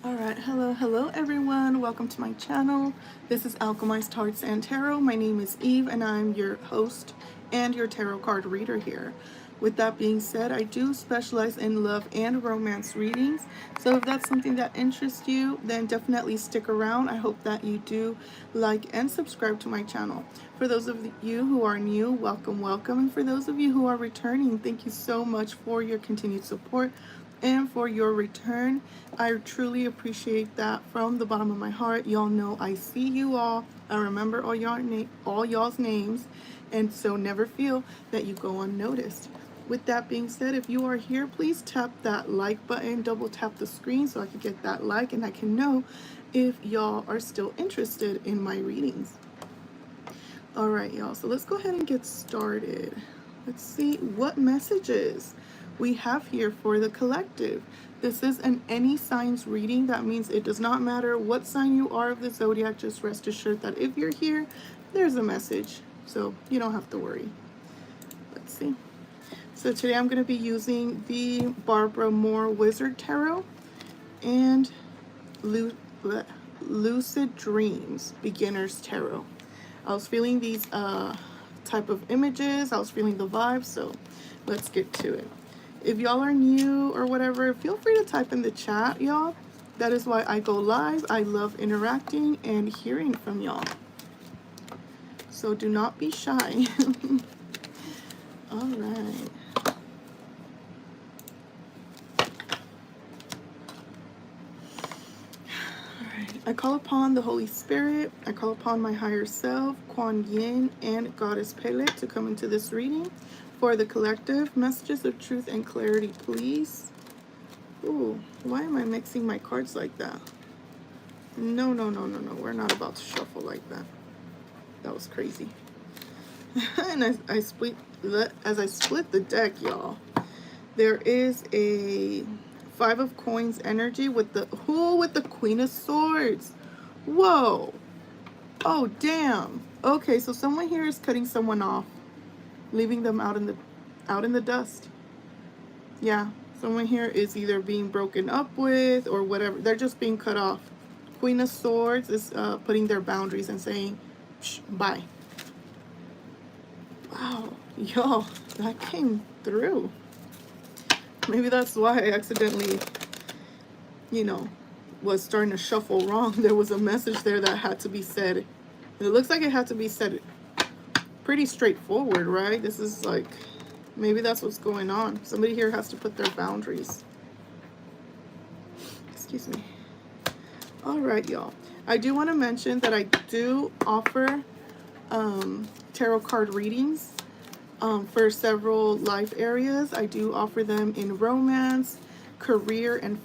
Alright, hello everyone. Welcome to my channel. This is Alchemized Hearts and Tarot. My name is Eve and I'm your host and your tarot card reader here. With that being said, I do specialize in love and romance readings. So if that's something that interests you, then definitely stick around. I hope that you do like and subscribe to my channel. For those of you who are new, welcome. And for those of you who are returning, thank you so much for your continued support and for your return. I truly appreciate that from the bottom of my heart. Y'all know I see you all. I remember all y'all's names, and so never feel that you go unnoticed. With that being said, if you are here, please tap that like button, double tap the screen so I can get that like and I can know if y'all are still interested in my readings. All right, y'all, so let's go ahead and get started. Let's see what messages we have here for the collective. This is an any signs reading. That means it does not matter what sign you are of the zodiac. Just rest assured that if you're here, there's a message, so you don't have to worry. Let's see. So today I'm going to be using the Barbara Moore Wizard Tarot and Lucid Dreams Beginner's Tarot. I was feeling these type of images. I was feeling the vibes, so let's get to it. If y'all are new or whatever, feel free to type in the chat, y'all. That is why I go live. I love interacting and hearing from y'all. So do not be shy. All right. I call upon the Holy Spirit. I call upon my higher self, Kuan Yin, and Goddess Pele to come into this reading. For the collective, messages of truth and clarity, please. Ooh, why am I mixing my cards like that? No. We're not about to shuffle like that. That was crazy. And as I split the deck, y'all, there is a 5 of Coins energy with the Queen of Swords. Whoa. Oh, damn. Okay, so someone here is cutting someone off, leaving them out in the dust. Yeah, someone here is either being broken up with or whatever. They're just being cut off. Queen of Swords is putting their boundaries and saying, shh, bye. Wow, y'all, that came through. Maybe that's why I accidentally, was starting to shuffle wrong. There was a message there that had to be said. And it looks like it had to be said pretty straightforward, right? This is like, maybe that's what's going on. Somebody here has to put their boundaries. Excuse me. All right, y'all. I do want to mention that I do offer tarot card readings for several life areas. I do offer them in romance, career, and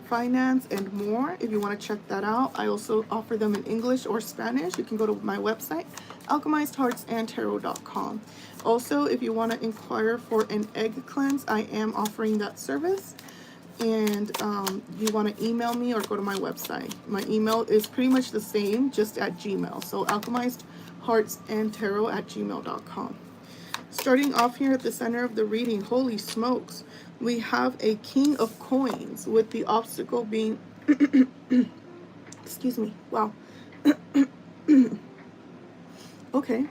finance, and more. If you want to check that out, I also offer them in English or Spanish. You can go to my website, alchemizedheartsandtarot.com. Also, if you want to inquire for an egg cleanse, I am offering that service. And you want to email me or go to my website. My email is pretty much the same, just at Gmail. So alchemizedheartsandtarot@gmail.com. Starting off here at the center of the reading, holy smokes, we have a King of Coins with the obstacle being, excuse me, wow. Okay,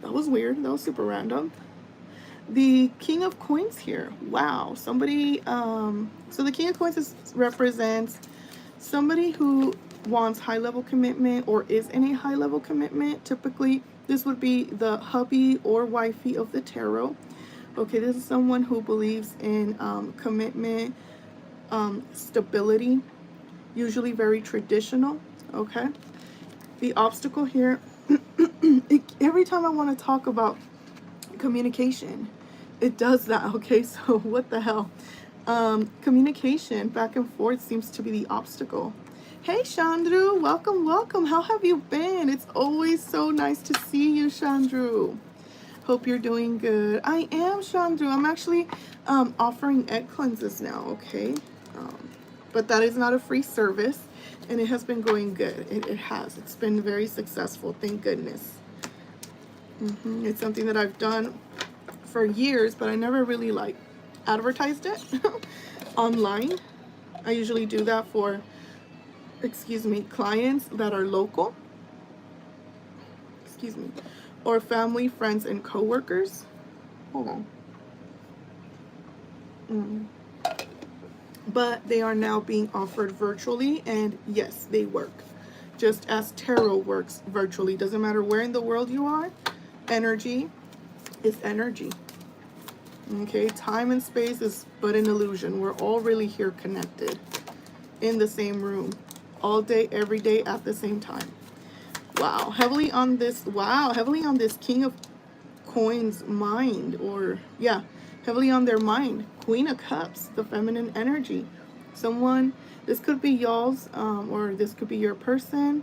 that was weird. That was super random. The King of Coins here, wow. Somebody, so the King of Coins represents somebody who wants high-level commitment or is in a high-level commitment. Typically, this would be the hubby or wifey of the tarot. Okay, this is someone who believes in commitment, stability, usually very traditional. Okay, the obstacle here, every time I want to talk about communication, it does that. Okay, so what the hell? Communication back and forth seems to be the obstacle. Hey Chandru, welcome. How have you been? It's always so nice to see you, Chandru. Hope you're doing good. I am, Chandru. I'm actually offering egg cleanses now, okay? But that is not a free service, and it has been going good. It has. It's been very successful, thank goodness. It's something that I've done for years, but I never really advertised it online. I usually do that for excuse me, clients that are local, excuse me, or family, friends, and co-workers. Hold on. But they are now being offered virtually, and yes, they work. Just as tarot works virtually. Doesn't matter where in the world you are, energy is energy. Okay, time and space is but an illusion. We're all really here connected in the same room all day, every day at the same time. Wow, heavily on this King of Coins mind, or yeah, heavily on their mind. Queen of Cups, the feminine energy. Someone, this could be y'all's, or this could be your person.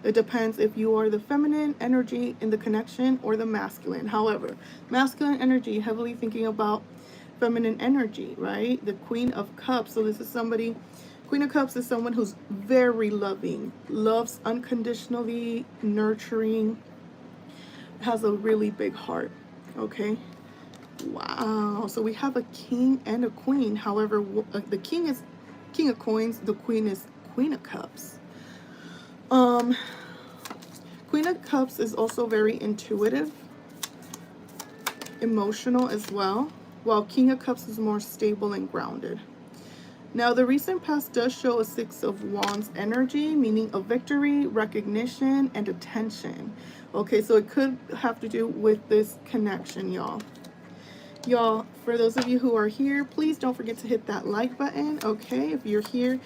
It depends if you are the feminine energy in the connection or the masculine. However, masculine energy, heavily thinking about feminine energy, right? The Queen of Cups. So this is somebody, Queen of Cups is someone who's very loving, loves unconditionally, nurturing, has a really big heart. Okay. Wow. So we have a king and a queen. However, the king is King of Coins. The queen is Queen of Cups. Queen of Cups is also very intuitive, emotional as well, while King of Cups is more stable and grounded. Now, the recent past does show a Six of Wands energy, meaning a victory, recognition, and attention. Okay, so it could have to do with this connection, y'all. Y'all, for those of you who are here, please don't forget to hit that like button, okay? If you're here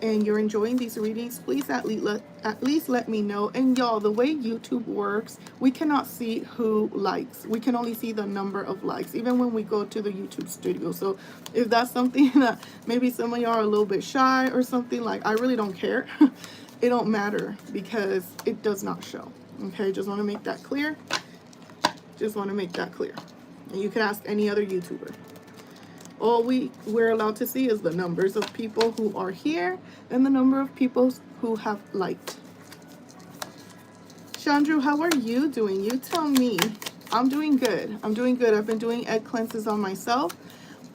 and you're enjoying these readings, please at least let me know. And y'all, the way YouTube works, we cannot see who likes. We can only see the number of likes, even when we go to the YouTube studio. So if that's something that maybe some of y'all are a little bit shy or something, like, I really don't care. It don't matter because it does not show. Okay, just want to make that clear. Just want to make that clear. And you can ask any other YouTuber. All we're allowed to see is the numbers of people who are here and the number of people who have liked. Chandru, how are you doing? You tell me. I'm doing good. I'm doing good. I've been doing egg cleanses on myself.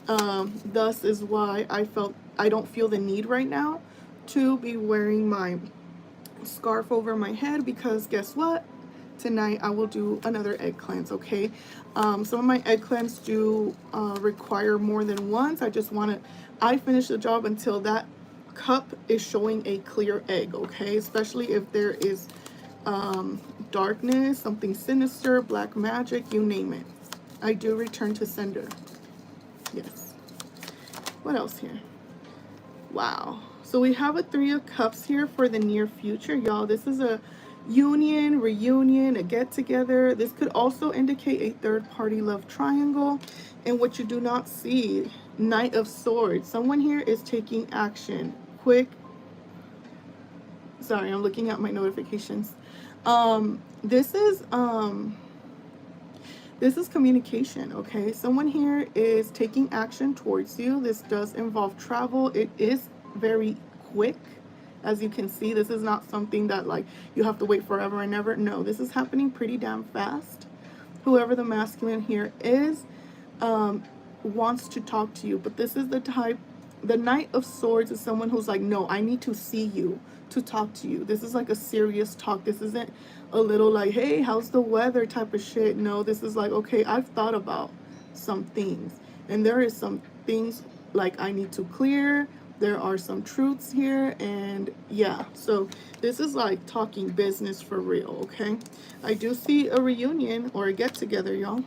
Thus is why I don't feel the need right now to be wearing my scarf over my head, because guess what? Tonight I will do another egg cleanse, okay? Some of my egg cleanse do require more than once. I finish the job until that cup is showing a clear egg, okay? Especially if there is darkness, something sinister, black magic, you name it. I do return to sender. Yes. What else here? Wow. So we have a Three of Cups here for the near future, y'all. This is a union, reunion, a get-together. This could also indicate a third-party love triangle. And what you do not see, Knight of Swords. Someone here is taking action. Quick. Sorry, I'm looking at my notifications. This is communication, okay? Someone here is taking action towards you. This does involve travel. It is very quick. As you can see, this is not something that like you have to wait forever and ever. No, this is happening pretty damn fast. Whoever the masculine here is wants to talk to you, but this is the type, the Knight of Swords is someone who's like, no, I need to see you to talk to you. This is like a serious talk. This isn't a little like, hey, how's the weather type of shit. No, this is like, okay, I've thought about some things, and there is some things like I need to clear. There are some truths here, and yeah, so this is like talking business for real, okay? I do see a reunion or a get-together, y'all.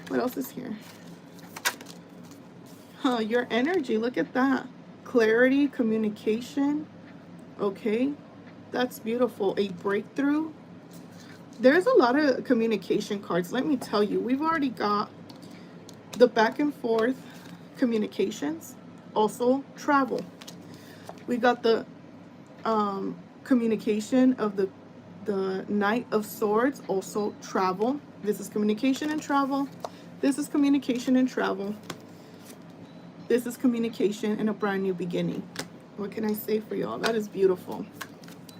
What else is here? Your energy, look at that. Clarity, communication, okay? That's beautiful. A breakthrough. There's a lot of communication cards. Let me tell you, we've already got the back and forth communications. Also travel. We got the communication of the Knight of Swords, also travel. This is communication and travel. This is communication and travel. This is communication and a brand new beginning. What can I say for y'all? That is beautiful.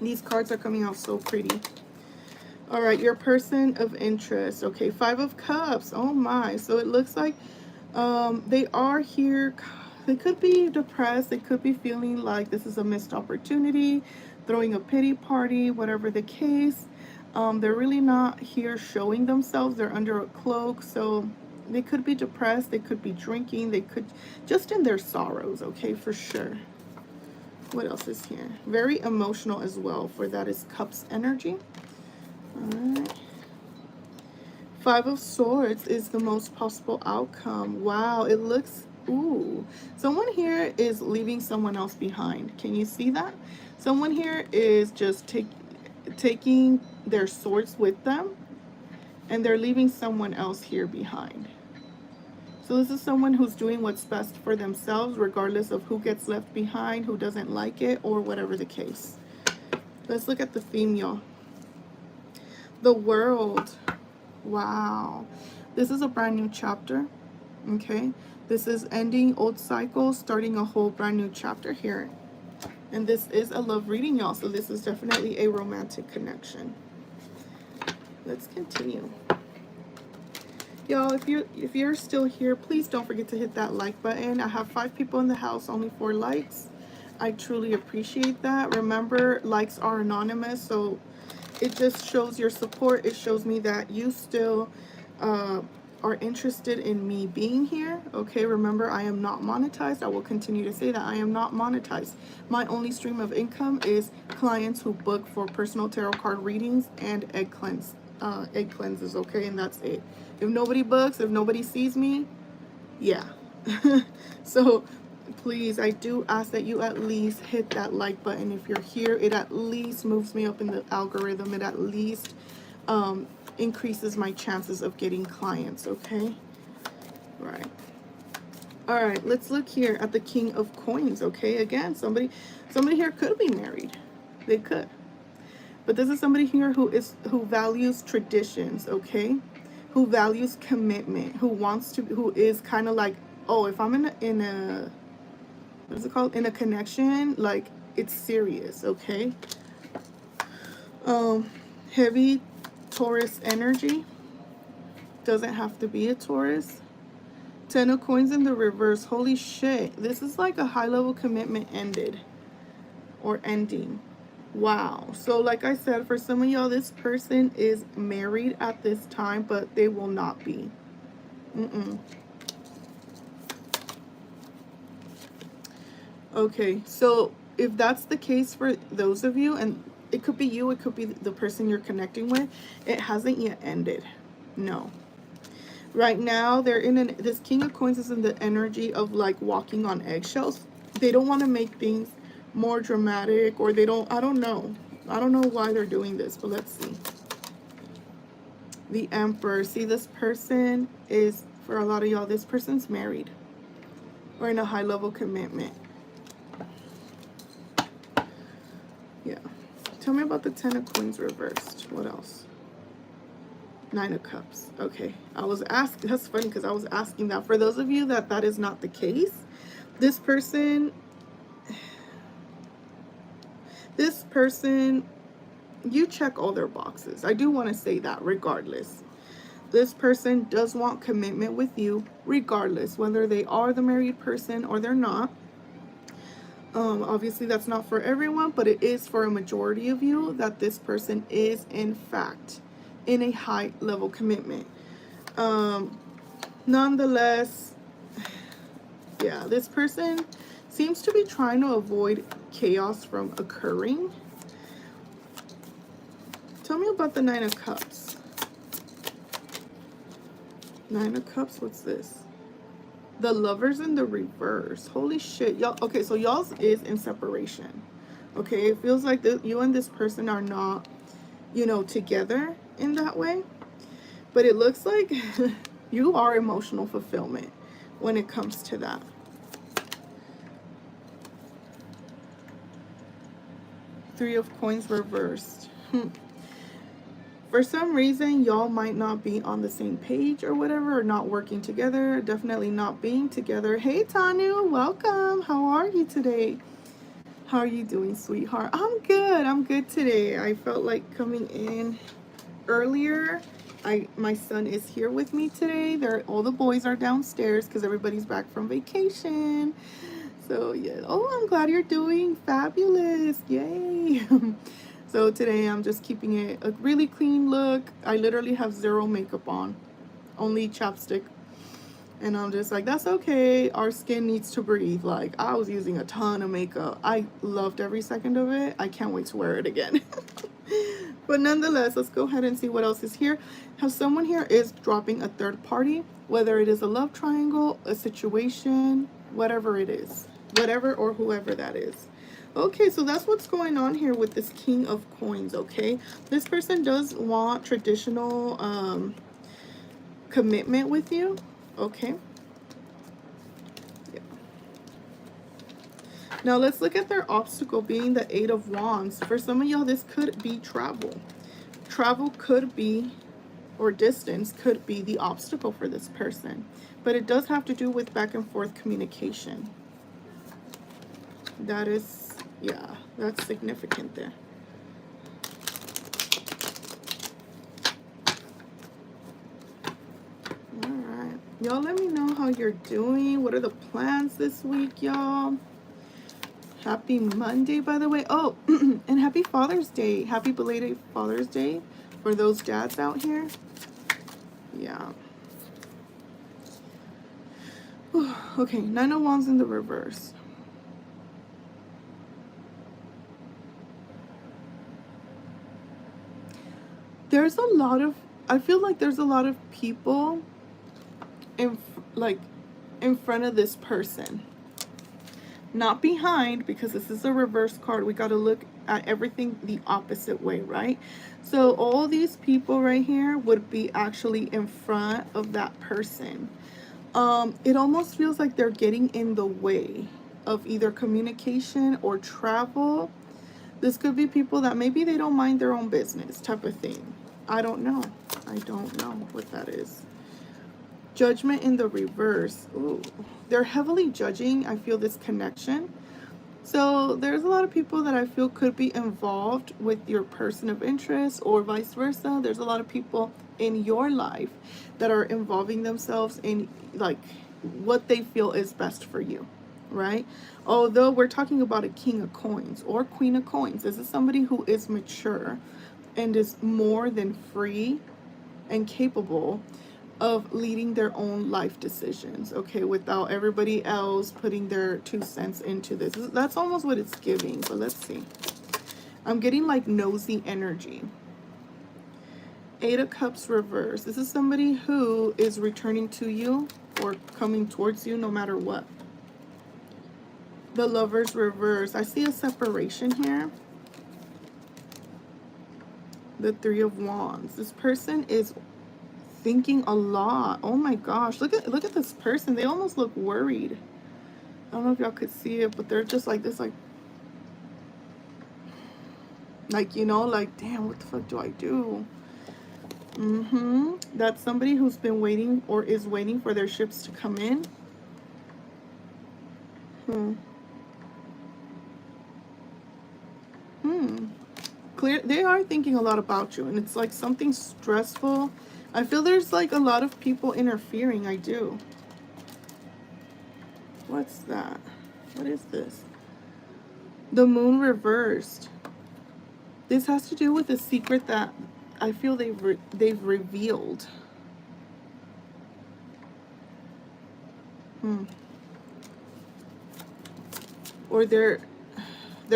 These cards are coming out so pretty. All right, your person of interest. Okay, Five of Cups. Oh my. So it looks like they are here. They could be depressed. They could be feeling like this is a missed opportunity, throwing a pity party, whatever the case. They're really not here showing themselves. They're under a cloak. So they could be depressed. They could be drinking. They could just in their sorrows. Okay, for sure. What else is here? Very emotional as well. For that is Cups energy. All right. Five of Swords is the most possible outcome. Wow, it looks, ooh. Someone here is leaving someone else behind. Can you see that? Someone here is just taking their swords with them, and they're leaving someone else here behind. So this is someone who's doing what's best for themselves, regardless of who gets left behind, who doesn't like it, or whatever the case. Let's look at the theme, y'all. The World. Wow. This is a brand new chapter. Okay. This is ending old cycles, starting a whole brand new chapter here. And this is a love reading, y'all. So this is definitely a romantic connection. Let's continue. Y'all, if you're still here, please don't forget to hit that like button. I have 5 people in the house, only 4 likes. I truly appreciate that. Remember, likes are anonymous, so it just shows your support. It shows me that you still are interested in me being here. Okay, remember, I am not monetized. I will continue to say that I am not monetized. My only stream of income is clients who book for personal tarot card readings and egg cleanses. Okay, and that's it. If nobody books, if nobody sees me, yeah. So please, I do ask that you at least hit that like button. If you're here, it at least moves me up in the algorithm. It at least increases my chances of getting clients. Okay, right. All right, let's look here at the King of Coins. Okay, again, somebody here could be married. They could, but this is somebody here who values traditions. Okay, who values commitment, who is kind of like, oh, if I'm in a what is it called, in a connection, like it's serious. Okay. Heavy Taurus energy. Doesn't have to be a Taurus. 10 of Coins in the reverse. Holy shit, this is like a high level commitment ended or ending. Wow. So like I said, for some of y'all, this person is married at this time, but they will not be. Okay, so if that's the case for those of you, and it could be you, it could be the person you're connecting with, it hasn't yet ended. No. Right now, they're in this King of Coins is in the energy of like walking on eggshells. They don't want to make things more dramatic, or I don't know. I don't know why they're doing this, but let's see. The Emperor. See, this person is, for a lot of y'all, this person's married or in a high level commitment. Yeah. Tell me about the 10 of Coins reversed. What else? 9 of Cups. Okay. I was asking, that's funny because I was asking that. For those of you that is not the case, this person, you check all their boxes. I do want to say that regardless. This person does want commitment with you regardless, whether they are the married person or they're not. Obviously that's not for everyone, but it is for a majority of you that this person is in fact in a high level commitment. Nonetheless, yeah, this person seems to be trying to avoid chaos from occurring. Tell me about the 9 of Cups. 9 of Cups, what's this? The Lovers in the reverse. Holy shit, y'all. Okay, so y'all's is in separation. Okay, it feels like you and this person are not, together in that way. But it looks like you are emotional fulfillment when it comes to that. Three of Coins reversed. For some reason, y'all might not be on the same page or whatever, or not working together, definitely not being together. Hey, Tanu, welcome. How are you today? How are you doing, sweetheart? I'm good. I'm good today. I felt like coming in earlier my son is here with me today. All the boys are downstairs because everybody's back from vacation. So yeah. Oh, I'm glad you're doing fabulous. Yay. So today I'm just keeping it a really clean look. I literally have zero makeup on, only chapstick. And I'm just like, that's okay. Our skin needs to breathe. Like, I was using a ton of makeup. I loved every second of it. I can't wait to wear it again. But nonetheless, let's go ahead and see what else is here. How someone here is dropping a third party, whether it is a love triangle, a situation, whatever it is. Whatever or whoever that is. Okay, so that's what's going on here with this King of Coins, okay? This person does want traditional commitment with you. Okay. Yeah. Now let's look at their obstacle being the Eight of Wands. For some of y'all, this could be travel. Travel could be, or distance could be the obstacle for this person. But it does have to do with back and forth communication. That is, yeah, that's significant there. Y'all let me know how you're doing. What are the plans this week, y'all? Happy Monday, by the way. Oh, and happy Father's Day. Happy belated Father's Day for those dads out here. Yeah. Okay, Nine of Wands in the reverse. There's a lot of, I feel like there's a lot of people in front of this person, not behind, because this is a reverse card. We got to look at everything the opposite way, right? So all these people right here would be actually in front of that person. It almost feels like they're getting in the way of either communication or travel. This could be people that maybe they don't mind their own business type of thing. I don't know what that is. Judgment in the reverse. Ooh, they're heavily judging, I feel, this connection. So there's a lot of people that I feel could be involved with your person of interest, or vice versa. There's a lot of people in your life that are involving themselves in like what they feel is best for you, right? Although we're talking about a King of Coins or Queen of Coins, this is somebody who is mature and is more than free and capable of leading their own life decisions, okay, without everybody else putting their 2 cents into this. That's almost what it's giving, but let's see. I'm getting like nosy energy. Eight of Cups reverse. This is somebody who is returning to you or coming towards you no matter what. The Lovers reverse. I see a separation here. The Three of Wands. This person is thinking a lot. Oh my gosh, look at this person. They almost look worried. I don't know if y'all could see it, but they're just like this, like you know, like, damn, what the fuck do I do? That's somebody who's been waiting or is waiting for their ships to come in. Clear, they are thinking a lot about you, and it's like something stressful. I feel there's like a lot of people interfering. I do. What's that? What is this? The Moon reversed. This has to do with a secret that I feel they've revealed. Or they're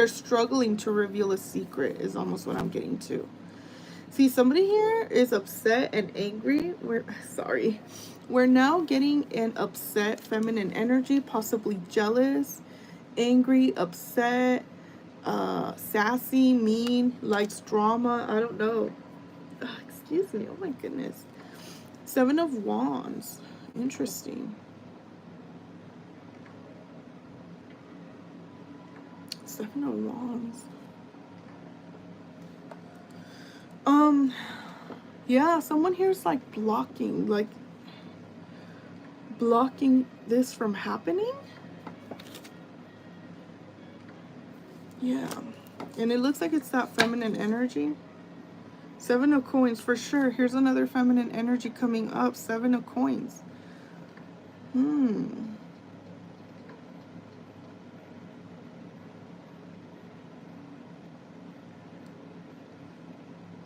struggling to reveal a secret is almost what I'm getting to. See, somebody here is upset and angry. We're now getting an upset feminine energy, possibly jealous, angry, upset, sassy, mean, likes drama. I don't know. Excuse me. Oh my goodness. Seven of Wands. Interesting. Seven of Wands. Yeah, someone here is like blocking this from happening. Yeah, and it looks like it's that feminine energy. Seven of Coins for sure. Here's another feminine energy coming up. Seven of Coins.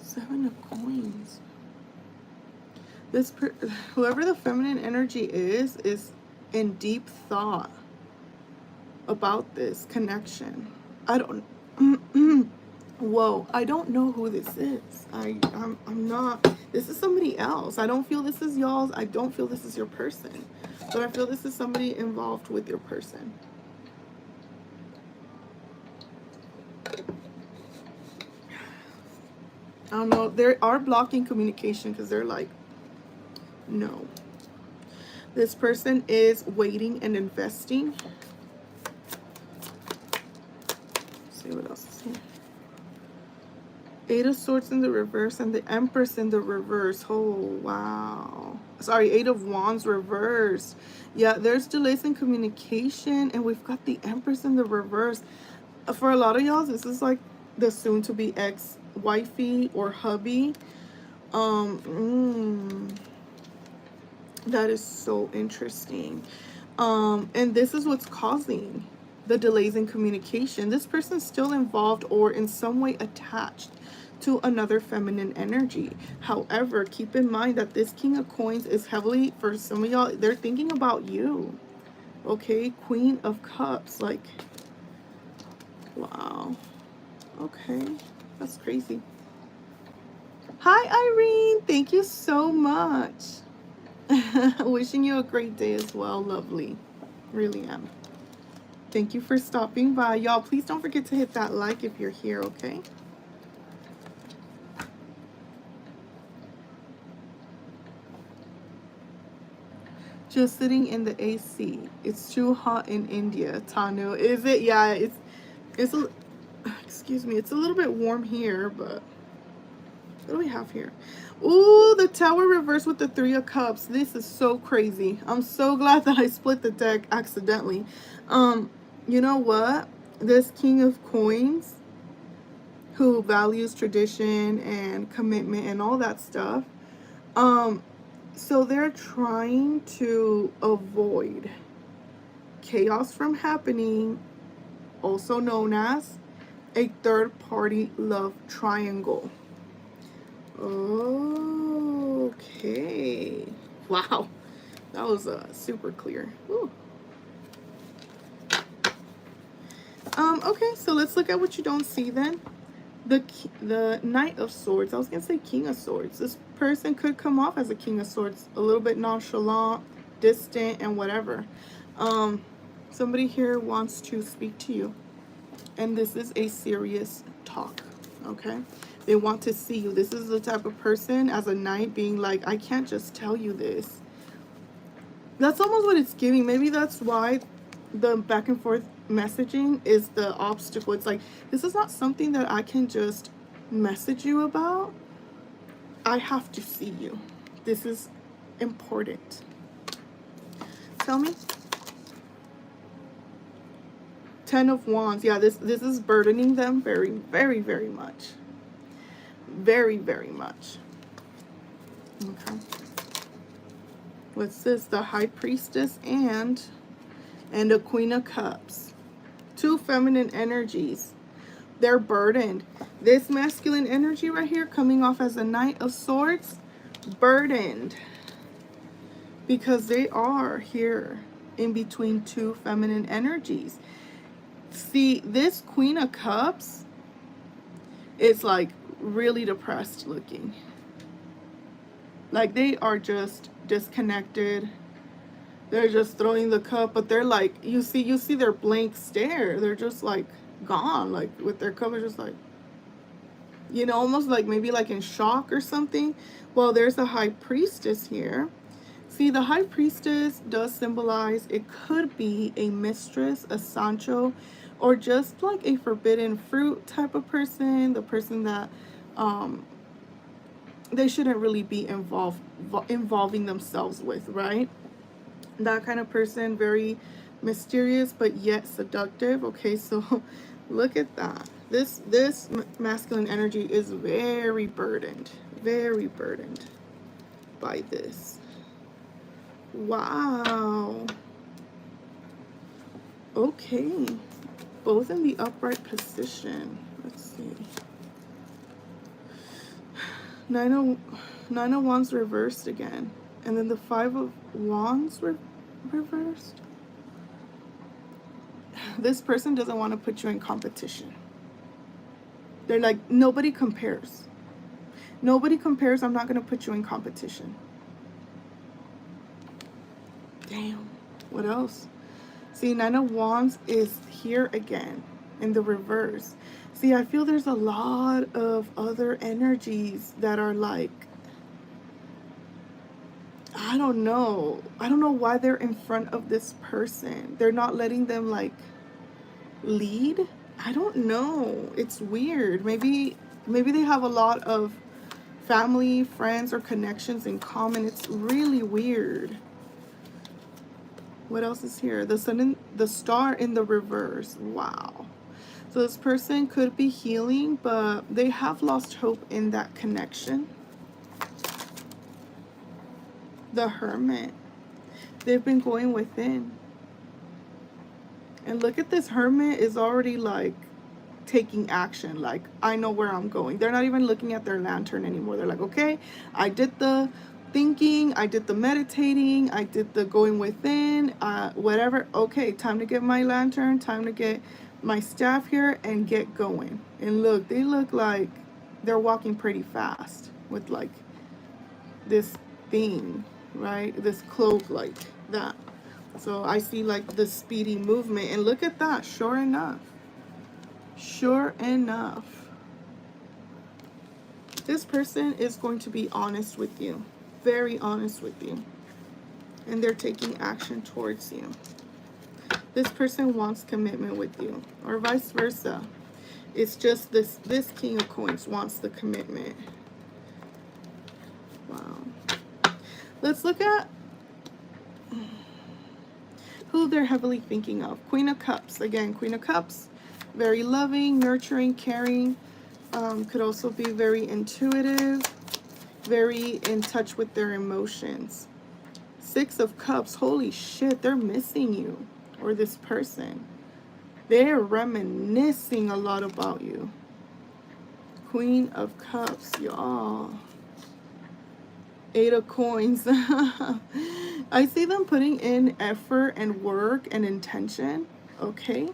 Seven of Coins. Whoever the feminine energy is in deep thought about this connection. I don't whoa, I don't know who this is. I'm not, this is somebody else. I don't feel this is y'all's. I don't feel this is your person, but I feel this is somebody involved with your person. I don't know, they are blocking communication because they're like, no. This person is waiting and investing. Let's see what else is here. Eight of Swords in the reverse and the Empress in the reverse. Oh, wow. Sorry, Eight of Wands reversed. Yeah, there's delays in communication, and we've got the Empress in the reverse. For a lot of y'all, this is like the soon-to-be ex-wifey or hubby. That is so interesting. And this is what's causing the delays in communication. This person's still involved or in some way attached to another feminine energy. However, keep in mind that this King of Coins is heavily, for some of y'all, they're thinking about you. Okay, Queen of Cups, like, wow. Okay, that's crazy. Hi, Irene. Thank you so much. Wishing you a great day as well. Lovely. Really am. Thank you for stopping by. Y'all, please don't forget to hit that like if you're here, okay? Just sitting in the AC. It's too hot in India. Tanu, is it? Yeah, it's a, excuse me, it's a little bit warm here, but what do we have here? Ooh, the Tower reversed with the Three of Cups. This is so crazy. I'm so glad that I split the deck accidentally. You know what? This King of Coins, who values tradition and commitment and all that stuff, so they're trying to avoid chaos from happening, also known as a third-party love triangle. Okay. Wow. That was super clear. Ooh. Okay, so let's look at what you don't see then. The Knight of Swords. I was going to say King of Swords. This person could come off as a King of Swords. A little bit nonchalant, distant, and whatever. Somebody here wants to speak to you. And this is a serious talk. Okay? They want to see you. This is the type of person as a knight being like, I can't just tell you this. That's almost what it's giving. Maybe that's why the back and forth messaging is the obstacle. It's like, this is not something that I can just message you about. I have to see you. This is important. Tell me. Ten of Wands. Yeah, this is burdening them very, very, very much. Very, very much. Okay. What's this? The High Priestess and a Queen of Cups. Two feminine energies. They're burdened. This masculine energy right here coming off as a Knight of Swords, burdened. Because they are here in between two feminine energies. See, this Queen of Cups is like really depressed looking. Like they are just disconnected. They're just throwing the cup, but they're like, you see their blank stare. They're just like gone, like with their cover just like, you know, almost like maybe like in shock or something. Well, there's a High Priestess here. See, the High Priestess does symbolize, it could be a mistress, a Sancho, or just like a forbidden fruit type of person. The person that they shouldn't really be involving themselves with, right? That kind of person, very mysterious but yet seductive. Okay, so look at that. This masculine energy is very burdened by this. Wow. Okay. Both in the upright position. Let's see. Nine of Wands reversed again. And then the Five of Wands reversed. This person doesn't want to put you in competition. They're like, nobody compares. Nobody compares. I'm not going to put you in competition. Damn. What else? See, Nine of Wands is here again in the reverse. See, I feel there's a lot of other energies that are like, I don't know. I don't know why they're in front of this person. They're not letting them like lead. I don't know. It's weird. Maybe they have a lot of family, friends, or connections in common. It's really weird. What else is here? The sun and the star in the reverse. Wow. So this person could be healing, but they have lost hope in that connection. The Hermit. They've been going within. And look at this. Hermit is already like taking action. Like, I know where I'm going. They're not even looking at their lantern anymore. They're like, okay, I did the thinking, I did the meditating, I did the going within, whatever. Okay, time to get my lantern, time to get my staff here and get going. And look, they look like they're walking pretty fast with like this thing, right? This cloak like that. So I see like the speedy movement, and look at that. Sure enough, this person is going to be honest with you, very honest with you, and they're taking action towards you. This person wants commitment with you, or vice versa. It's just this King of Coins wants the commitment. Wow. Let's look at who they're heavily thinking of. Queen of Cups. Again, Queen of Cups, very loving, nurturing, caring. Could also be very intuitive, very in touch with their emotions. Six of Cups. Holy shit, they're missing you, or this person. They're reminiscing a lot about you. Queen of Cups, y'all. Eight of Coins. I see them putting in effort and work and intention, okay,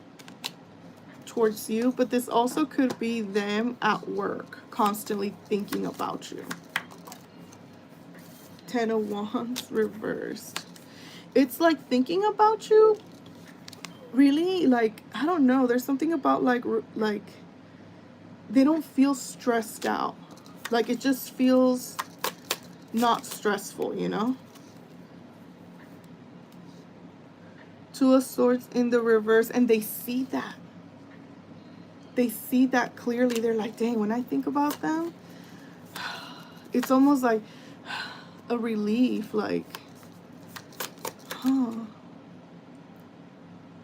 towards you. But this also could be them at work, constantly thinking about you. Ten of Wands reversed. It's like thinking about you, really, like, I don't know. There's something about like they don't feel stressed out. Like, it just feels not stressful, you know? Two of Swords in the reverse, and they see that. They see that clearly. They're like, dang, when I think about them, it's almost like a relief, like, huh.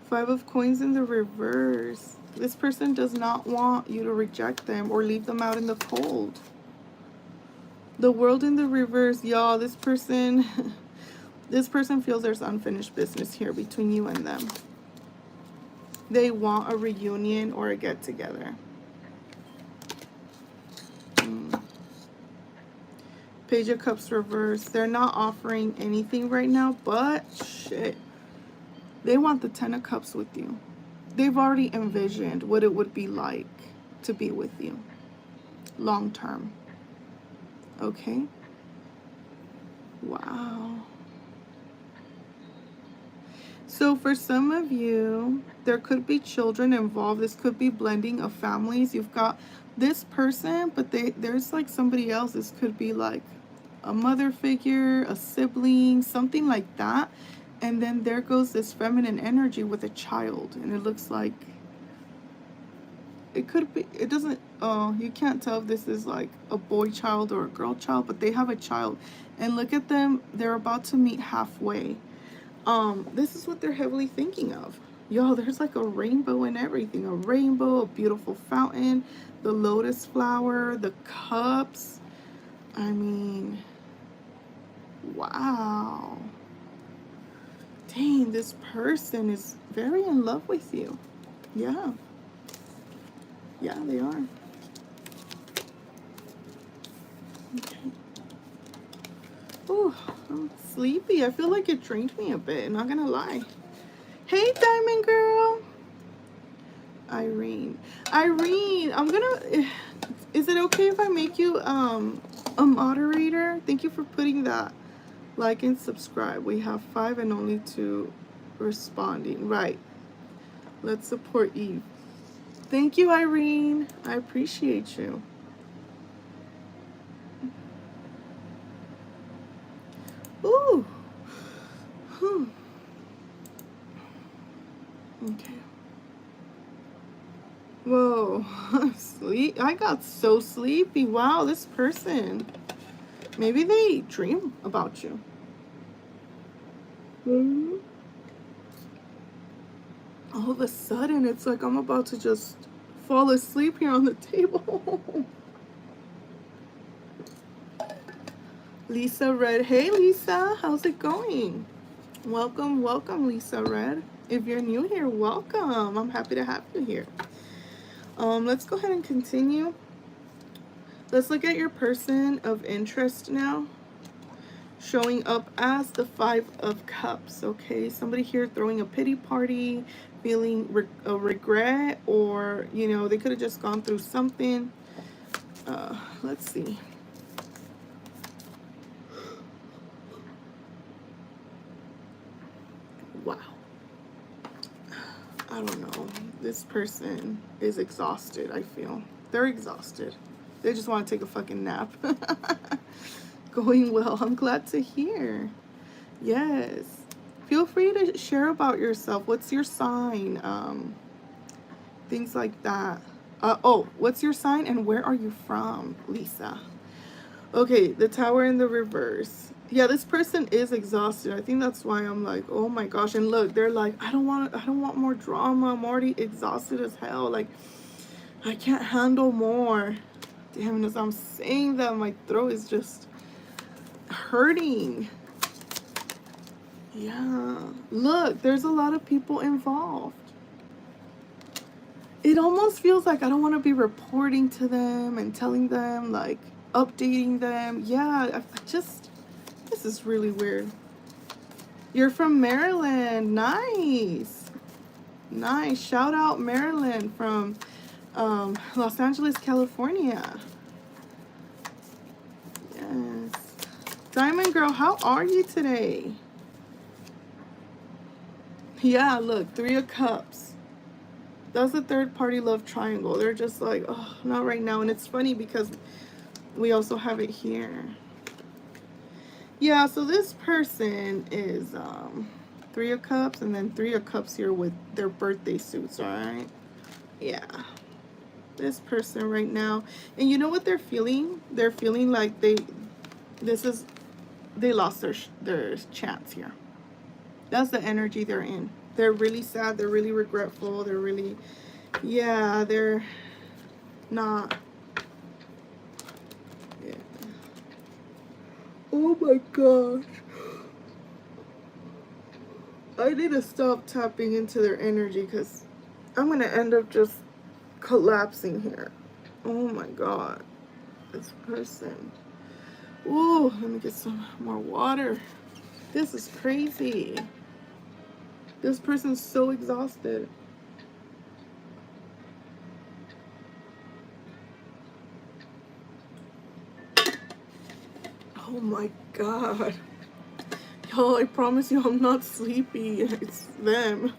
Five of Coins in the reverse. This person does not want you to reject them or leave them out in the cold. The World in the reverse, y'all. This person feels there's unfinished business here between you and them. They want a reunion or a get-together. Page of Cups reverse. They're not offering anything right now, but shit, they want the Ten of Cups with you. They've already envisioned what it would be like to be with you long term. Okay? Wow. So for some of you, there could be children involved. This could be blending of families. You've got this person, but there's like somebody else. This could be like a mother figure, a sibling, something like that. And then there goes this feminine energy with a child. And it looks like it could be, it doesn't, oh, you can't tell if this is like a boy child or a girl child, but they have a child. And look at them, they're about to meet halfway. This is what they're heavily thinking of. Y'all, there's like a rainbow and everything. A rainbow, a beautiful fountain, the lotus flower, the cups. I mean, wow. Dang, this person is very in love with you. Yeah. Yeah, they are. Okay. Oh, I'm sleepy. I feel like it drained me a bit, not gonna lie. Hey, Diamond Girl. Irene. Irene, I'm gonna... Is it okay if I make you a moderator? Thank you for putting that like and subscribe. We have 5 and only 2 responding. Right. Let's support Eve. Thank you, Irene. I appreciate you. Ooh. Okay. Whoa. Sleep. I got so sleepy. Wow, this person. Maybe they dream about you. All of a sudden, it's like I'm about to just fall asleep here on the table. Lisa Red. Hey, Lisa. How's it going? Welcome, welcome, Lisa Red. If you're new here, welcome. I'm happy to have you here. Let's go ahead and continue. Let's look at your person of interest now. Showing up as the 5 of Cups, okay? Somebody here throwing a pity party, feeling a regret, or, you know, they could have just gone through something. Let's see. Wow. I don't know. This person is exhausted, I feel. They're exhausted. They just want to take a fucking nap. Going well. I'm glad to hear. Yes. Feel free to share about yourself. What's your sign? Things like that. Oh, what's your sign and where are you from, Lisa? Okay, the Tower in the reverse. Yeah, this person is exhausted. I think that's why I'm like, oh my gosh. And look, they're like, I don't want more drama. I'm already exhausted as hell. Like, I can't handle more. Damn, as I'm saying that, my throat is just hurting. Yeah. Look, there's a lot of people involved. It almost feels like I don't want to be reporting to them and telling them, like, updating them. Yeah, I just, this is really weird. You're from Maryland. Nice. Nice. Shout out Maryland from Los Angeles, California. Yes. Diamond Girl, how are you today? Yeah, look, 3 of Cups. That's the third party love triangle. They're just like, oh, not right now. And it's funny because we also have it here. Yeah, so this person is 3 of Cups and then 3 of Cups here with their birthday suits, all right? Yeah. This person right now. And you know what they're feeling? They're feeling like they lost their chance here. That's the energy they're in. They're really sad. They're really regretful. They're really, yeah, they're not. Yeah. Oh my gosh. I need to stop tapping into their energy because I'm going to end up just collapsing here. Oh my God. This person. Ooh, let me get some more water. This is crazy. This person's so exhausted. Oh my God. Y'all, I promise you I'm not sleepy. It's them.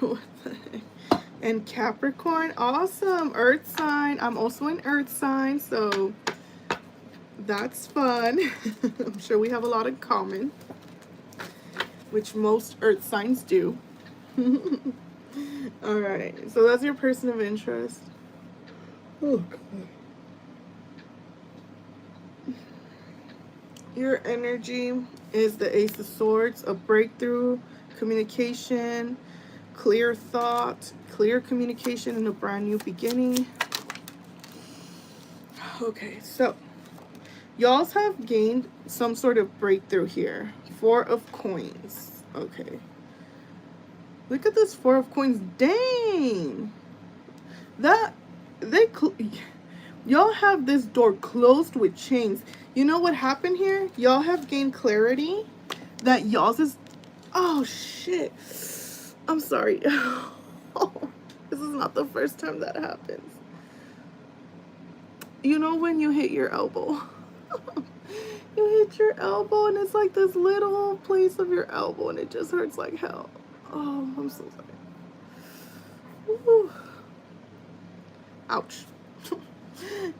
What the heck? And Capricorn, awesome. Earth sign. I'm also an earth sign, so that's fun. I'm sure we have a lot in common, which most earth signs do. All right, so that's your person of interest. Oh God. Your energy is the Ace of Swords, a breakthrough, communication, clear thought, clear communication, and a brand new beginning. Okay, so y'all have gained some sort of breakthrough here. 4 of coins. Okay. Look at this 4 of coins. Dang. Y'all have this door closed with chains. You know what happened here? Y'all have gained clarity that y'all's is... Oh, shit. I'm sorry. This is not the first time that happens. You know when you hit your elbow? You hit your elbow and it's like this little place of your elbow and it just hurts like hell. Oh, I'm so sorry. Ooh. Ouch.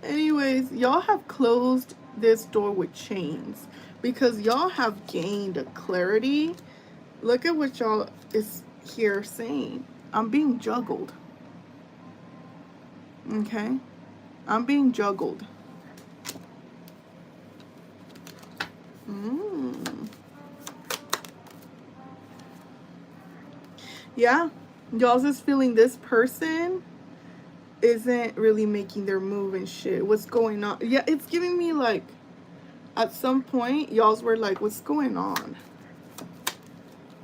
Anyways, y'all have closed this door with chains because y'all have gained a clarity. Look at what y'all is here saying. I'm being juggled. Okay? I'm being juggled. Yeah, y'all's is feeling this person isn't really making their move and shit. What's going on? Yeah, it's giving me like, at some point, y'all's were like, what's going on?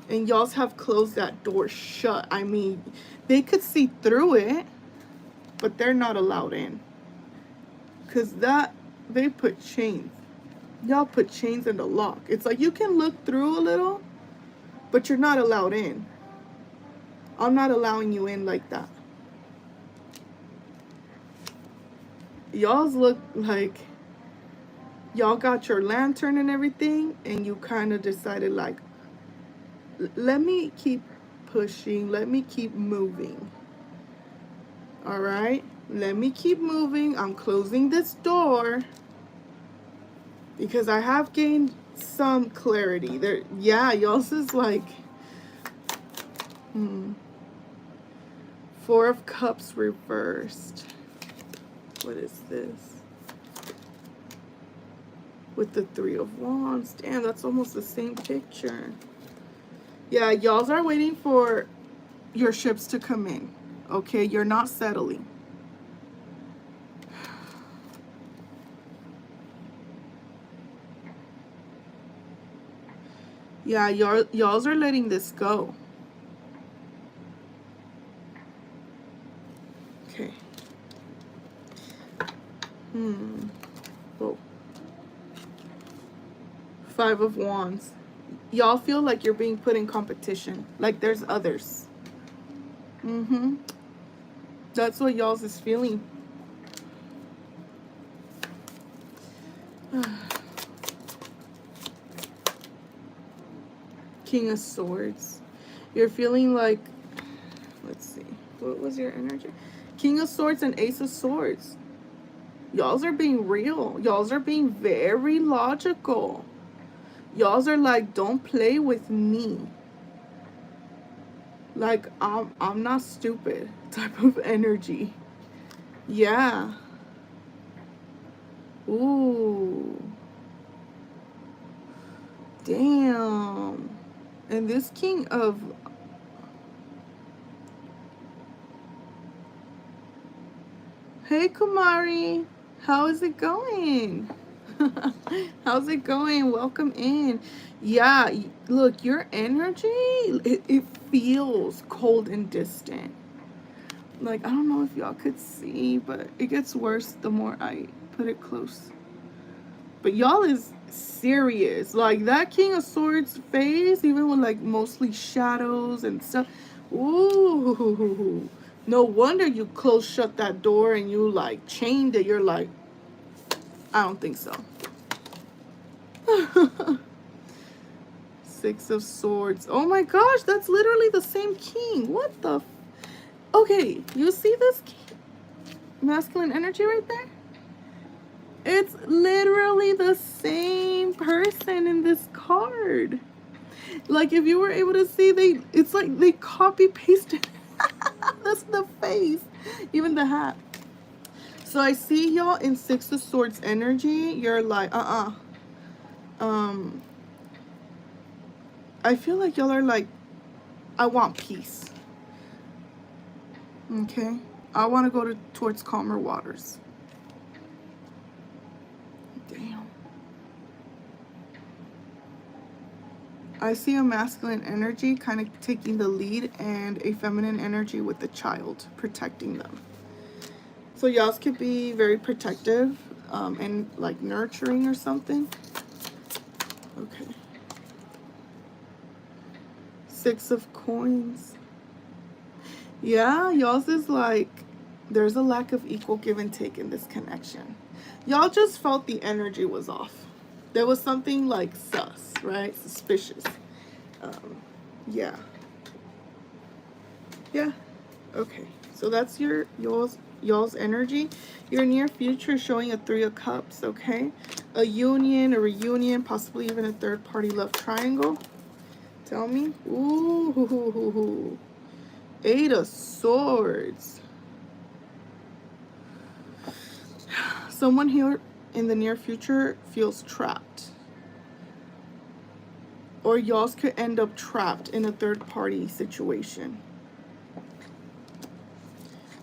And y'all's have closed that door shut. I mean, they could see through it, but they're not allowed in. Because they put chains. Y'all put chains in the lock. It's like you can look through a little, but you're not allowed in. I'm not allowing you in like that. Y'all's look like y'all got your lantern and everything, and you kind of decided like, let me keep pushing, let me keep moving. All right, let me keep moving. I'm closing this door because I have gained some clarity there. Yeah, y'all's is like 4 of Cups reversed. What is this? With the 3 of Wands. Damn, that's almost the same picture. Yeah, y'all are waiting for your ships to come in. Okay, you're not settling. Yeah, y'all are letting this go. Okay. Whoa. 5 of Wands. Y'all feel like you're being put in competition. Like there's others. That's what y'all's is feeling. King of Swords. You're feeling like, let's see, what was your energy? King of Swords and Ace of Swords. Y'all's are being real. Y'all's are being very logical. Y'all's are like, don't play with me. Like, I'm not stupid type of energy. Yeah. Ooh. Damn. And this King of... Hey, Kumari. How is it going? How's it going? Welcome in. Yeah, look, your energy, it feels cold and distant. Like, I don't know if y'all could see, but it gets worse the more I put it close. But y'all is serious. Like, that King of Swords face, even with, like, mostly shadows and stuff. Ooh. No wonder you closed shut that door and you, like, chained it. You're like, I don't think so. 6 of Swords. Oh my gosh, that's literally the same king. What the... Okay, you see this masculine energy right there? It's literally the same person in this card. Like, if you were able to see, it's like they copy pasted. That's the face. Even the hat. So I see y'all in 6 of Swords energy. You're like, I feel like y'all are like I want peace. Okay? I want to go towards calmer waters. Damn. I see a masculine energy kind of taking the lead and a feminine energy with the child, protecting them. So y'all could be very protective and like nurturing or something. Okay. 6 of coins. Yeah, y'all's is like, there's a lack of equal give and take in this connection. Y'all just felt the energy was off. There was something like sus, right? Suspicious. Yeah. Yeah. Okay. So that's y'all's energy. Your near future is showing a 3 of cups, okay? A union, a reunion, possibly even a third party love triangle. Tell me. Ooh. 8 of swords. Someone here in the near future feels trapped. Or y'all could end up trapped in a third party situation.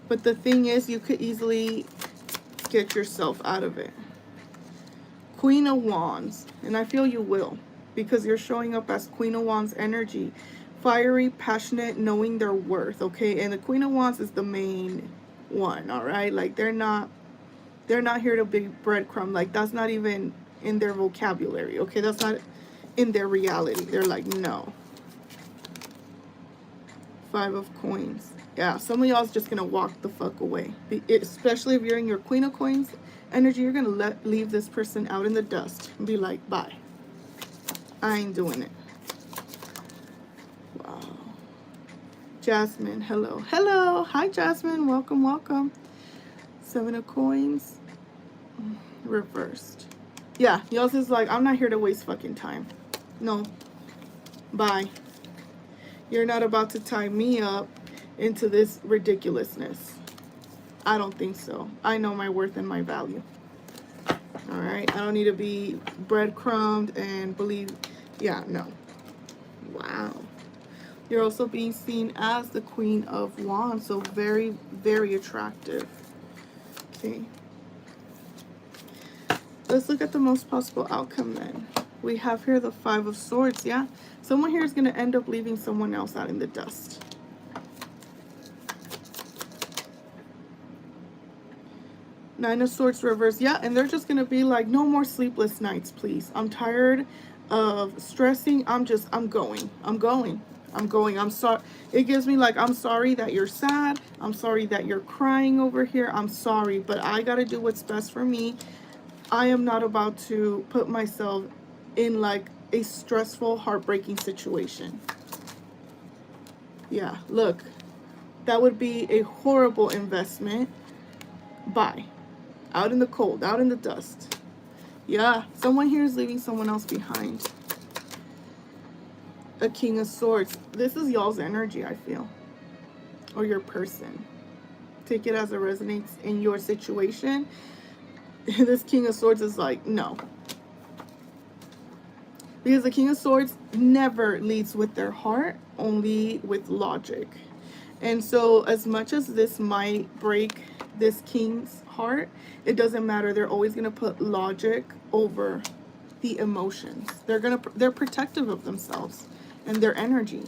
But the thing is, you could easily get yourself out of it. Queen of Wands. And I feel you will. Because you're showing up as Queen of Wands energy. Fiery, passionate, knowing their worth. Okay? And the Queen of Wands is the main one. Alright? Like they're not here to be breadcrumb. Like that's not even in their vocabulary. Okay? That's not in their reality. They're like, no. 5 of coins. Yeah, some of y'all's just gonna walk the fuck away. Especially if you're in your Queen of Coins energy, you're gonna leave this person out in the dust and be like, bye. I ain't doing it. Wow. Jasmine, hello. Hello. Hi, Jasmine. Welcome, welcome. 7 of coins. Reversed. Yeah, y'all's is like, I'm not here to waste fucking time. No. Bye. You're not about to tie me up into this ridiculousness. I don't think so. I know my worth and my value. All right? I don't need to be breadcrumbed and believe. Yeah, no. Wow. You're also being seen as the Queen of Wands. So very, very attractive. Okay. Let's look at the most possible outcome then. We have here the 5 of Swords, yeah? Someone here is going to end up leaving someone else out in the dust. Nine of Swords reverse, yeah, and they're just going to be like, no more sleepless nights, please. I'm tired of stressing. I'm going. I'm sorry. It gives me like, I'm sorry that you're sad. I'm sorry that you're crying over here. I'm sorry, but I got to do what's best for me. I am not about to put myself in like a stressful, heartbreaking situation. Yeah, look, that would be a horrible investment. Bye. Out in the cold, out in the dust. Yeah, someone here is leaving someone else behind. A King of Swords. This is y'all's energy, I feel. Or your person. Take it as it resonates in your situation. This King of Swords is like, no. Because the King of Swords never leads with their heart, only with logic. And so as much as this might break this King's heart, it doesn't matter. They're always going to put logic over the emotions. They're protective of themselves and their energy.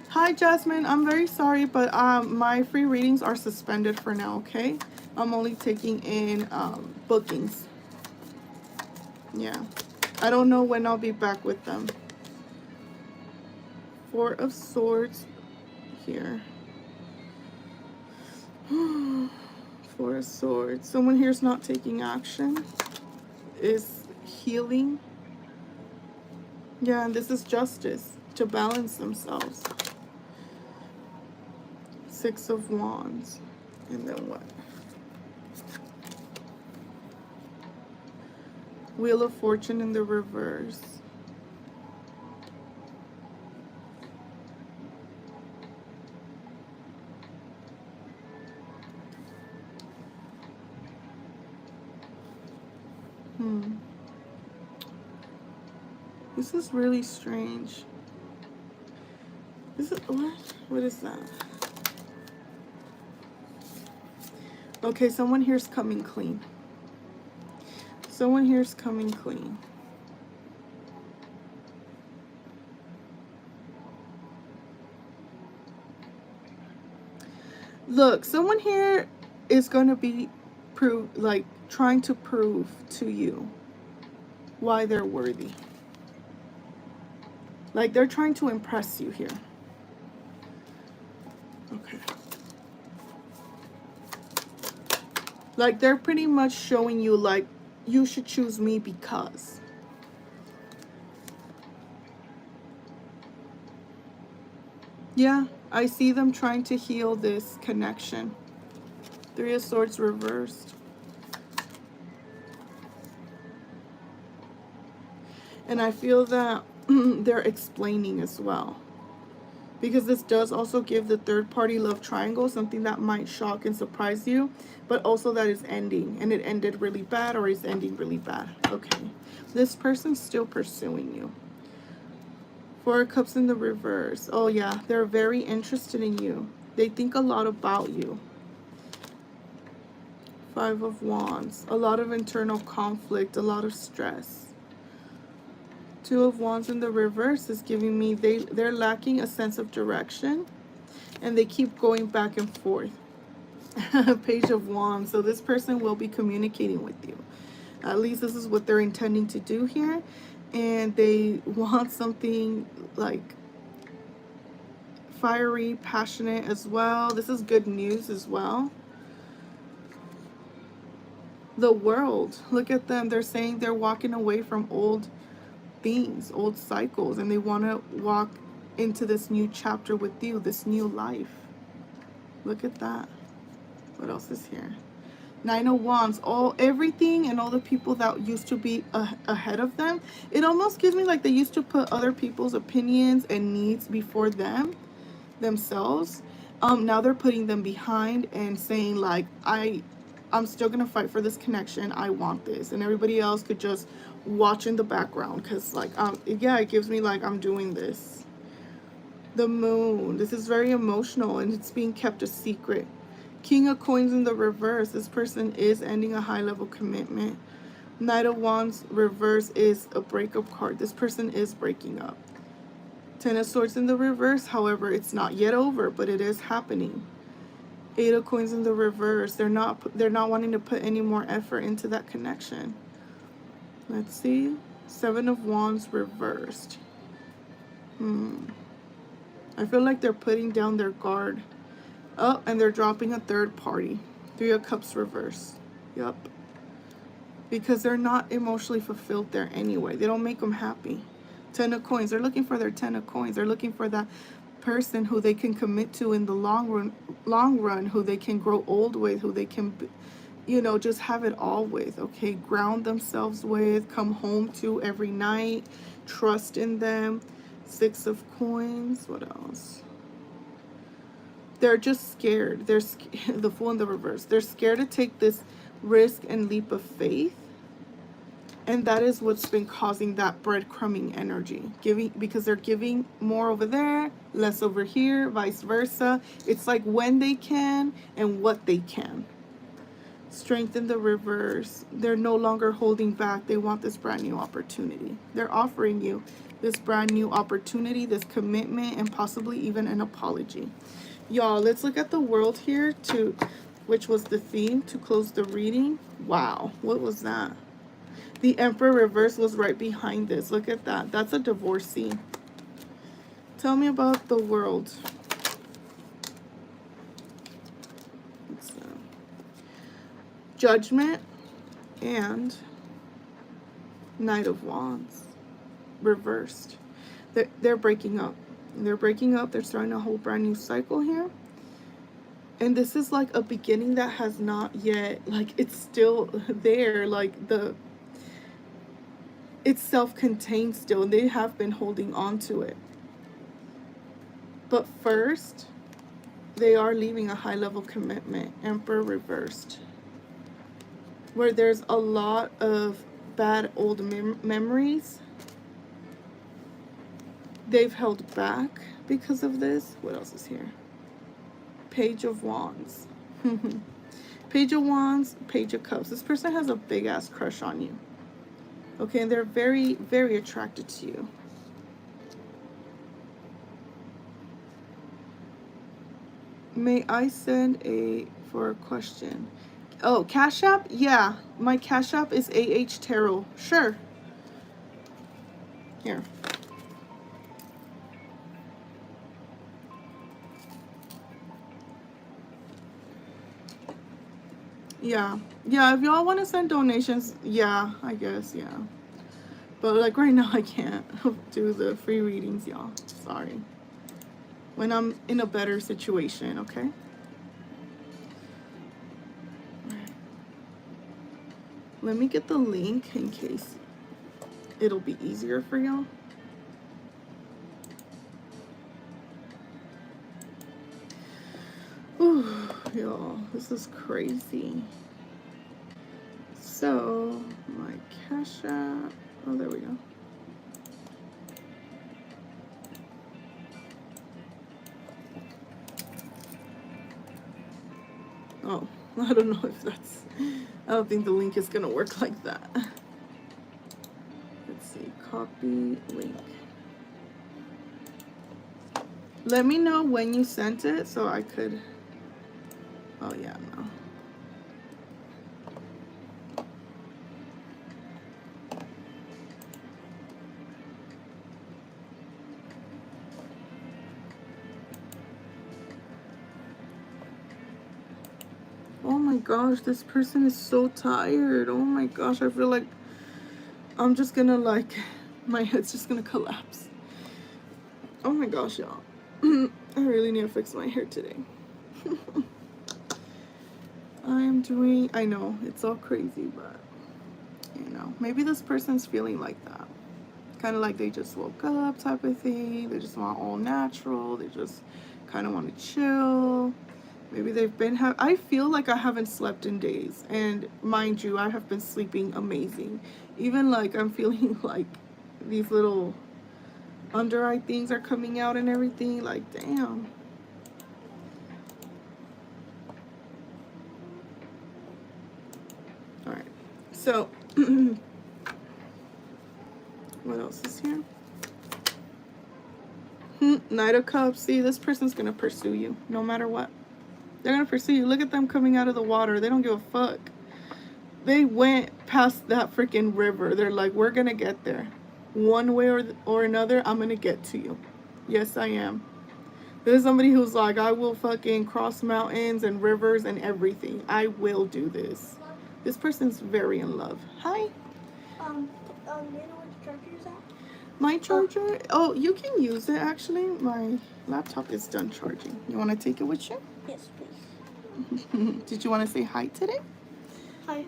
Hi, Jasmine. I'm very sorry, but my free readings are suspended for now, okay? I'm only taking in bookings. Yeah. I don't know when I'll be back with them. 4 of Swords here. 4 of Swords. Someone here's not taking action. Is healing. Yeah, and this is justice. To balance themselves. 6 of Wands. And then what? Wheel of Fortune in the reverse. This is really strange. Is it what? What is that? Okay, someone here's coming clean. Someone here's coming clean. Look, someone here is going to be trying to prove to you why they're worthy. Like they're trying to impress you here. Okay. Like they're pretty much showing you like you should choose me because. Yeah, I see them trying to heal this connection. Three of Swords reversed. And I feel that they're explaining as well. Because this does also give the third party love triangle, something that might shock and surprise you, but also that is ending. And it ended really bad or is ending really bad. Okay. This person's still pursuing you. Four of Cups in the reverse. Oh yeah, they're very interested in you. They think a lot about you. Five of Wands. A lot of internal conflict, a lot of stress. Two of Wands in the reverse is giving me they're lacking a sense of direction. And they keep going back and forth. Page of Wands. So this person will be communicating with you. At least this is what they're intending to do here. And they want something like fiery, passionate as well. This is good news as well. The World. Look at them. They're saying they're walking away from old things, old cycles. And they want to walk into this new chapter with you, this new life. Look at that. What else is here? Nine of Wands. Everything and all the people that used to be ahead of them. It almost gives me like they used to put other people's opinions and needs before themselves. Now they're putting them behind and saying like, I'm still gonna fight for this connection. I want this, and everybody else could just watch in the background because like yeah, it gives me like I'm doing this. The Moon. This is very emotional and it's being kept a secret. King of Coins in the reverse. This person is ending a high level commitment. Knight of Wands reverse is a breakup card. This person is breaking up. Ten of Swords in the reverse. However, it's not yet over, but it is happening. Eight of Coins in the reverse. They're not wanting to put any more effort into that connection. Let's see. Seven of Wands reversed. I feel like they're putting down their guard. Oh, and they're dropping a third party. Three of Cups reverse. Yup. Because they're not emotionally fulfilled there anyway. They don't make them happy. Ten of Coins. They're looking for their Ten of Coins. They're looking for that person who they can commit to in the long run, who they can grow old with, who they can, you know, just have it all with, okay? Ground themselves with, come home to every night, trust in them. Six of Coins. What else? They're just scared. They're the Fool in the reverse. They're scared to take this risk and leap of faith. And that is what's been causing that breadcrumbing energy. Because they're giving more over there, less over here, vice versa. It's like when they can and what they can. Strength in the reverse. They're no longer holding back. They want this brand new opportunity. They're offering you this brand new opportunity, this commitment, and possibly even an apology. Y'all, let's look at the World here, which was the theme to close the reading. Wow, what was that? The Emperor reverse was right behind this. Look at that. That's a divorcee. Tell me about the World. Judgment and Knight of Wands reversed. They're breaking up. They're breaking up. They're starting a whole brand new cycle here. And this is like a beginning that has not yet, like it's still there, like it's self-contained still, and they have been holding on to it. But first, they are leaving a high-level commitment. Emperor reversed. Where there's a lot of bad old memories they've held back because of this. What else is here? Page of Wands. Page of Wands, Page of Cups. This person has a big ass crush on you. Okay, and they're very, very attracted to you. May I send for a question? Oh, Cash App? Yeah, my Cash App is AH Tarot. Sure. Here. Yeah. Yeah, if y'all want to send donations, yeah, I guess, yeah. But like right now I can't do the free readings, y'all. Sorry. When I'm in a better situation, okay? Let me get the link in case it'll be easier for y'all. Ooh, y'all, this is crazy. So, my Cash App. Oh, there we go. Oh, I don't know if that's... I don't think the link is going to work like that. Let's see. Copy link. Let me know when you sent it so I could... Oh, yeah, no. Oh my gosh, this person is so tired. Oh my gosh, I feel like I'm just gonna like, my head's just gonna collapse. Oh my gosh, y'all. I really need to fix my hair today. I know, it's all crazy, but, you know, maybe this person's feeling like that. Kind of like they just woke up type of thing. They just want all natural. They just kind of want to chill. Maybe they've been, I feel like I haven't slept in days. And mind you, I have been sleeping amazing. Even like I'm feeling like these little under eye things are coming out and everything. Like, damn. All right. So, what else is here? Knight of Cups. See, this person's going to pursue you no matter what. They're going to pursue you. Look at them coming out of the water. They don't give a fuck. They went past that freaking river. They're like, we're going to get there. One way or another, I'm going to get to you. Yes, I am. There's somebody who's like, I will fucking cross mountains and rivers and everything. I will do this. This person's very in love. Hi. Do you know where the charger is at? My charger? Oh, you can use it actually. My laptop is done charging. You want to take it with you? Yes, please. Did you want to say hi today? Hi.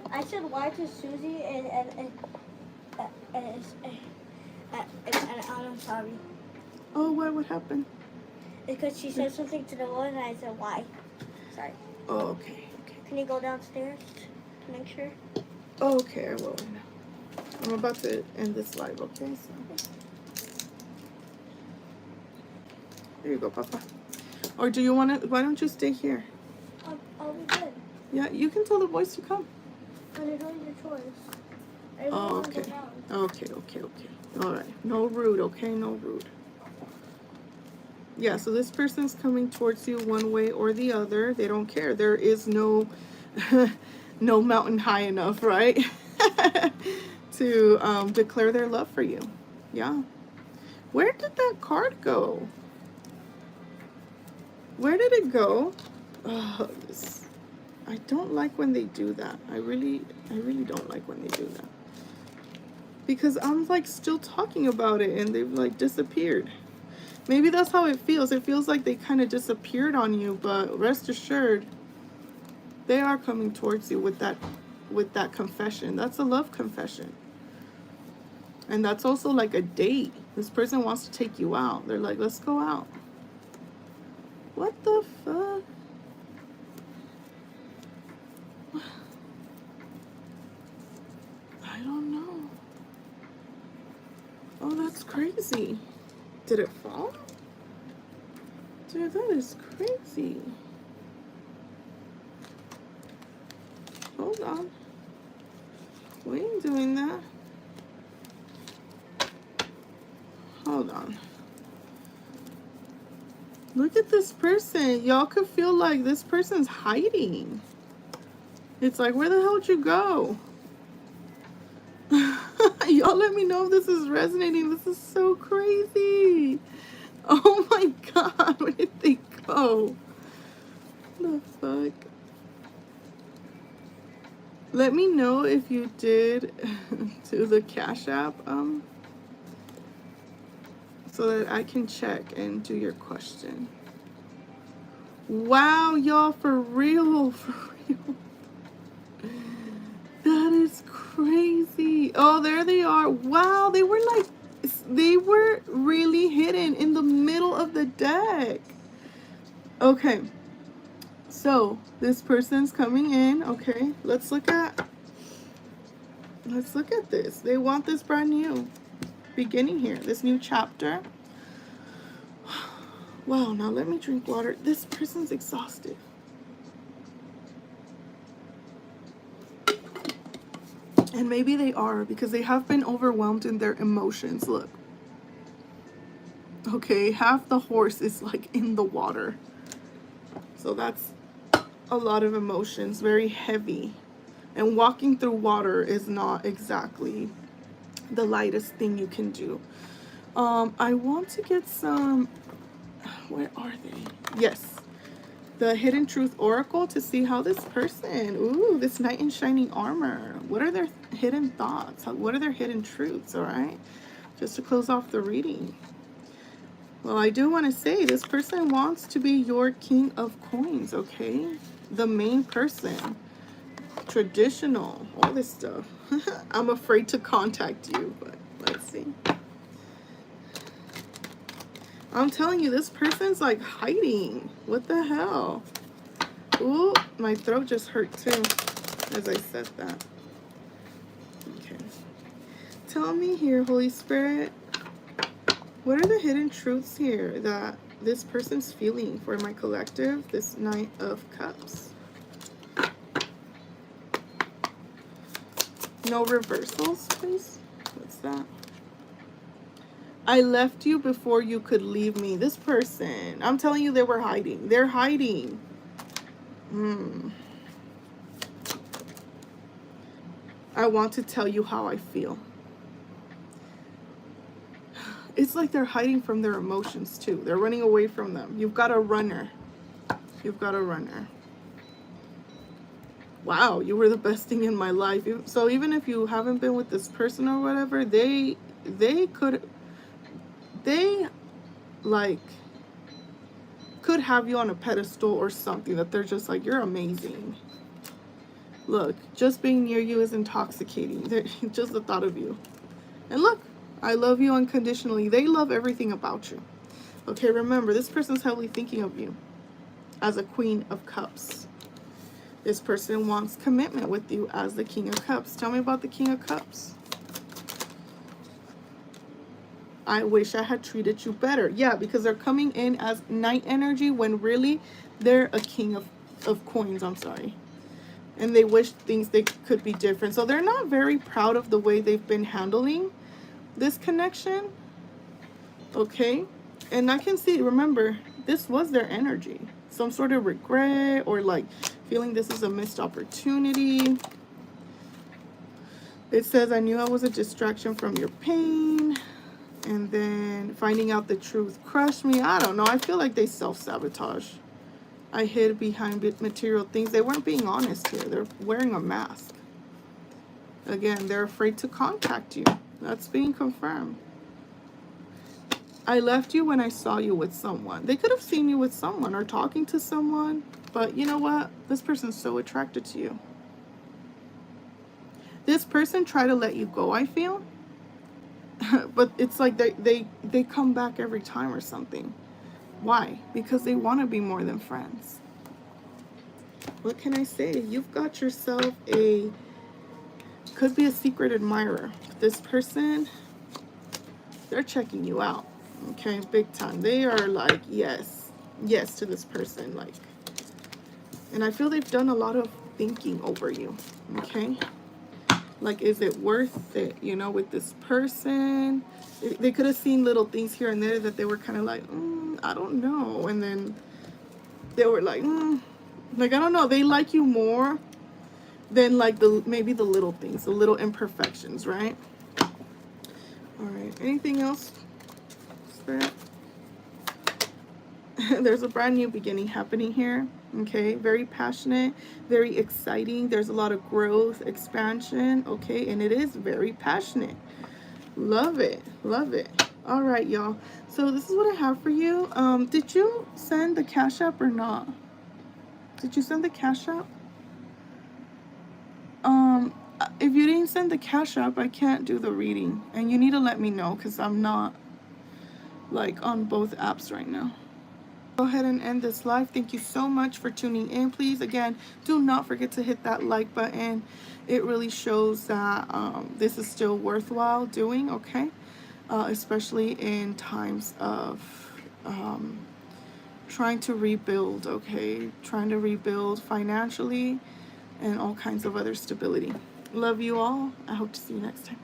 I said why to Susie and I'm sorry. Oh, what happened? Because she said something to the Lord and I said why. Sorry. Oh, okay. Can you go downstairs to make sure? Oh, okay, I will. I'm about to end this live, okay? So. There you go, Papa. Or do you want to, why don't you stay here? I'll be good. Yeah, you can tell the boys to come. But they're doing their chores. Oh, okay. Okay. All right. No rude, okay? No rude. Yeah, so this person's coming towards you one way or the other. They don't care. There is no no mountain high enough, right? to declare their love for you. Yeah. Where did that card go? Where did it go? Oh, I don't like when they do that. I really don't like when they do that. Because I'm like still talking about it and they've like disappeared. Maybe that's how it feels. It feels like they kind of disappeared on you, but rest assured, they are coming towards you with that confession. That's a love confession. And that's also like a date. This person wants to take you out. They're like, let's go out. What the fuck? don't know. Oh, that's crazy. Did it fall? Dude, that is crazy. Hold on. We ain't doing that. Hold on. Look at this person. Y'all could feel like this person's hiding. It's like, where the hell did you go? Y'all let me know if this is resonating. This is so crazy. Oh my god, where did they go? What the fuck? Let me know if you did to the Cash App, so that I can check and do your question. Wow, y'all, for real, for real. That is crazy. Oh, there they are. Wow, they were really hidden in the middle of the deck. Okay, so this person's coming in. Okay, let's look at this. They want this brand new beginning here, this new chapter. Wow, now let me drink water. This person's exhausted. And maybe they are, because they have been overwhelmed in their emotions. Look. Okay, half the horse is like in the water. So that's a lot of emotions, very heavy. And walking through water is not exactly the lightest thing you can do. I want to get some, where are they? Yes, the Hidden Truth Oracle, to see how this person, ooh, this knight in shining armor, what are their hidden thoughts? What are their hidden truths? All right, just to close off the reading. Well, I do want to say this person wants to be your king of coins, okay? The main person, traditional, all this stuff. I'm afraid to contact you, but let's see. I'm telling you, this person's like hiding. What the hell? Ooh, my throat just hurt too as I said that. Okay. Tell me here, Holy Spirit, what are the hidden truths here that this person's feeling for my collective, this Knight of Cups? No reversals, please. What's that? I left you before you could leave me. This person, I'm telling you, they were hiding. They're hiding. I want to tell you how I feel. It's like they're hiding from their emotions too. They're running away from them. You've got a runner. You've got a runner. Wow, you were the best thing in my life. So even if you haven't been with this person or whatever, they like could have you on a pedestal or something, that they're just like, you're amazing. Look, just being near you is intoxicating. Just the thought of you. And look, I love you unconditionally. They love everything about you. Okay, remember, this person's heavily thinking of you as a Queen of Cups. This person wants commitment with you as the King of Cups. Tell me about the King of Cups. I wish I had treated you better. Yeah, because they're coming in as Knight energy when really they're a King of Coins. I'm sorry. And they wish things they could be different. So they're not very proud of the way they've been handling this connection. Okay. And I can see, remember, this was their energy. Some sort of regret, or like feeling this is a missed opportunity. It says, I knew I was a distraction from your pain. And then finding out the truth crushed me. I don't know. I feel like they self-sabotage. I hid behind material things. They weren't being honest here. They're wearing a mask. Again, they're afraid to contact you. That's being confirmed. I left you when I saw you with someone. They could have seen you with someone or talking to someone. But you know what? This person's so attracted to you. This person tried to let you go, I feel. But it's like they come back every time or something. Why? Because they want to be more than friends. What can I say? You've got yourself a Could be a secret admirer. This person, they're checking you out. Okay, big time. They are like, yes to this person. Like, and I feel they've done a lot of thinking over you. Okay, like, is it worth it, you know, with this person? They could have seen little things here and there that they were kind of like, I don't know. And then they were like, like, I don't know. They like you more than like maybe the little things, the little imperfections, right? All right. Anything else, Spirit? There's a brand new beginning happening here. Okay, very passionate, very exciting. There's a lot of growth, expansion. Okay, and it is very passionate. Love it, love it. All right, y'all, so this is what I have for you. Did you send the Cash App or not? Did you send the Cash App? If you didn't send the Cash App, I can't do the reading, and you need to let me know because I'm not like on both apps right now. Go ahead and end this live. Thank you so much for tuning in. Please, again, do not forget to hit that like button. It really shows that this is still worthwhile doing, okay? Especially in times of trying to rebuild, okay? Trying to rebuild financially and all kinds of other stability. Love you all. I hope to see you next time.